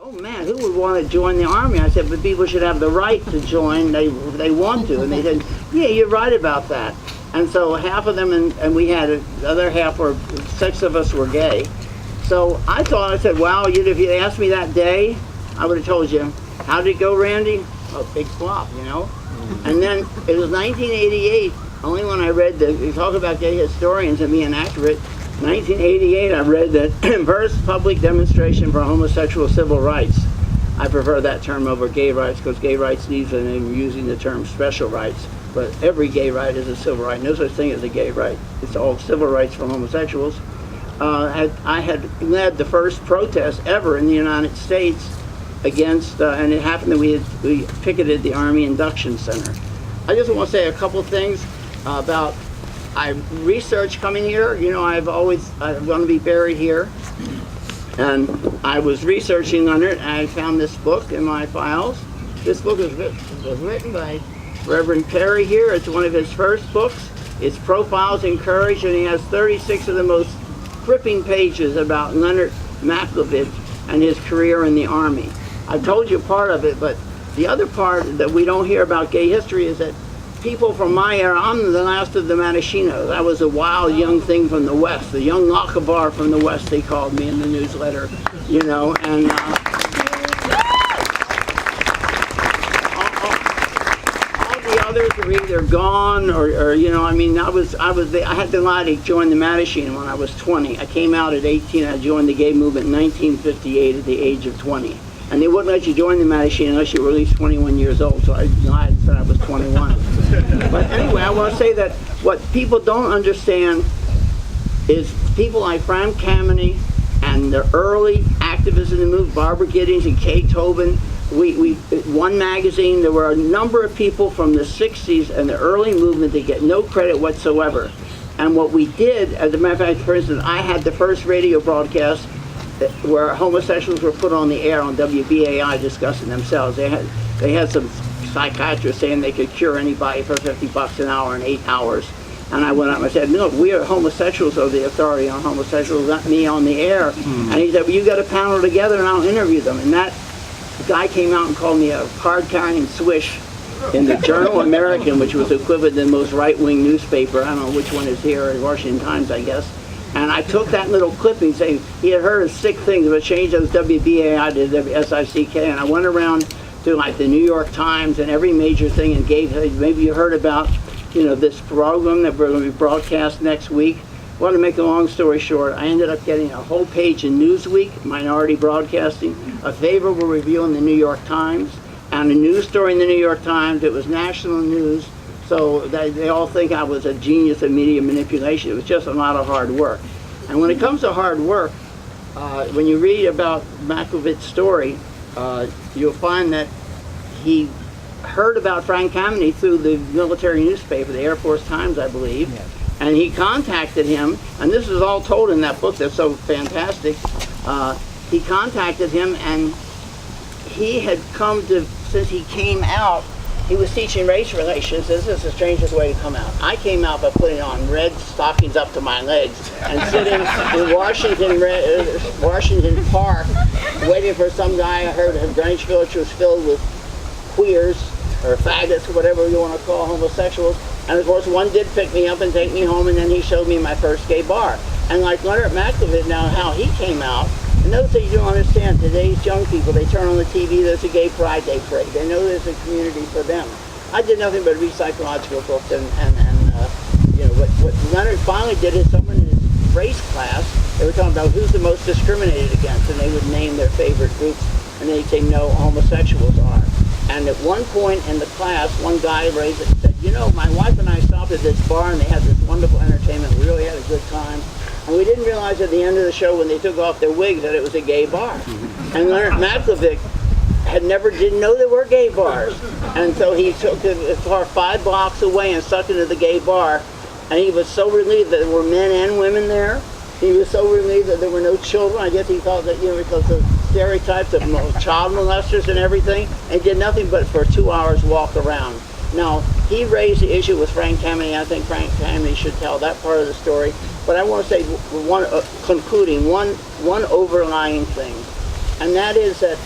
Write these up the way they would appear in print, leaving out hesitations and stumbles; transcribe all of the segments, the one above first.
oh man, who would want to join the Army? I said, but people should have the right to join. They want to. And they said, yeah, you're right about that. And so half of them, and we had the other half, or 6 of us were gay. So I said, wow, if you asked me that day, I would have told you. How did it go, Randy? Oh, big flop, you know? And then it was 1988, only when I read you talk about gay historians and being accurate, 1988 I read that first public demonstration for homosexual civil rights. I prefer that term over gay rights because gay rights needs a name using the term special rights. But every gay right is a civil right. No such thing as a gay right. It's all civil rights for homosexuals. I had led the first protest ever in the United States against, and it happened that we picketed the Army Induction Center. I just want to say a couple things about research coming here. You know, I want to be buried here. And I was researching on it, and I found this book in my files. This book was written by Reverend Perry here. It's one of his first books. It's Profiles in Courage, and he has 36 of the most gripping pages about Leonard Maklovich and his career in the Army. I've told you part of it, but the other part that we don't hear about gay history is that people from my era, I'm the last of the Matashinos. I was a wild young thing from the West, the young Lakabar from the West, they called me in the newsletter, you know, and all the others are either gone or you know, I mean, I had the lie to join the Matashin when I was 20. I came out at 18, I joined the gay movement in 1958 at the age of 20. And they wouldn't let you join the Matashin unless you were at least 21 years old, so I lied and said I was 21. But anyway, I want to say that what people don't understand is people like Frank Kameny and the early activists in the movement, Barbara Giddings and Kay Tobin. One magazine, there were a number of people from the 60s and the early movement that get no credit whatsoever. And what we did, as a matter of fact, for instance, I had the first radio broadcast where homosexuals were put on the air on WBAI discussing themselves. They had some psychiatrists saying they could cure anybody for $50 an hour in 8 hours. And I went up and I said, look, we are homosexuals, are the authority on homosexuals, not me on the air. And he said, well, you got a panel together and I'll interview them. And that guy came out and called me a card-carrying swish in the Journal American, which was equivalent to the most right-wing newspaper. I don't know which one is here, the Washington Times, I guess. And I took that little clipping saying he had heard of sick things, but changed those WBAI to WSICK, and I went around to like the New York Times and every major thing and gave, maybe you heard about, you know, this program that we're going to be broadcast next week. Well, to make a long story short, I ended up getting a whole page in Newsweek, Minority Broadcasting, a favorable review in the New York Times, and a news story in the New York Times. It was national news. So they all think I was a genius of media manipulation. It was just a lot of hard work. And when it comes to hard work, when you read about Maklovich's story, you'll find that he heard about Frank Kameny through the military newspaper, the Air Force Times, I believe. Yes. And he contacted him, and this is all told in that book that's so fantastic. He contacted him, and he had come to, since he came out, he was teaching race relations. This is the strangest way to come out. I came out by putting on red stockings up to my legs and sitting in Washington Park waiting for some guy. I heard Greenwich Village was filled with queers or faggots or whatever you want to call homosexuals. And of course one did pick me up and take me home, and then he showed me my first gay bar. And like Leonard Maklovich, now how he came out, and those things you don't understand, today's young people, they turn on the TV, there's a gay pride day parade. They know there's a community for them. I did nothing but read psychological books, and you know, what Leonard finally did is someone in his race class, they were talking about who's the most discriminated against, and they would name their favorite groups, and they'd say, no, homosexuals are. And at one point in the class, one guy raised it and said, you know, my wife and I stopped at this bar and they had this wonderful entertainment, we really had a good time. And we didn't realize at the end of the show when they took off their wigs that it was a gay bar. And Leonard Maklovich didn't know there were gay bars. And so he took the car 5 blocks away and stuck into the gay bar. And he was so relieved that there were men and women there. He was so relieved that there were no children. I guess he thought that, you know, because of stereotypes of child molesters and everything. And he did nothing but for 2 hours walk around. Now, he raised the issue with Frank Kameny. I think Frank Kameny should tell that part of the story. But I want to say, concluding, one overlying thing. And that is that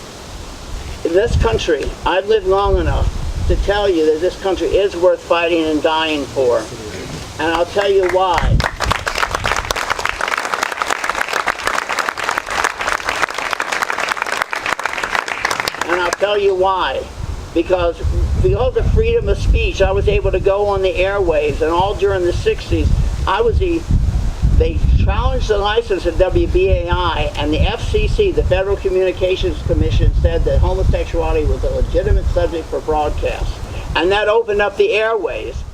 this country, I've lived long enough to tell you that this country is worth fighting and dying for. And I'll tell you why. And I'll tell you why. Because of freedom of speech, I was able to go on the airwaves, and all during the 60s, they challenged the license of WBAI, and the FCC, the Federal Communications Commission, said that homosexuality was a legitimate subject for broadcast. And that opened up the airways.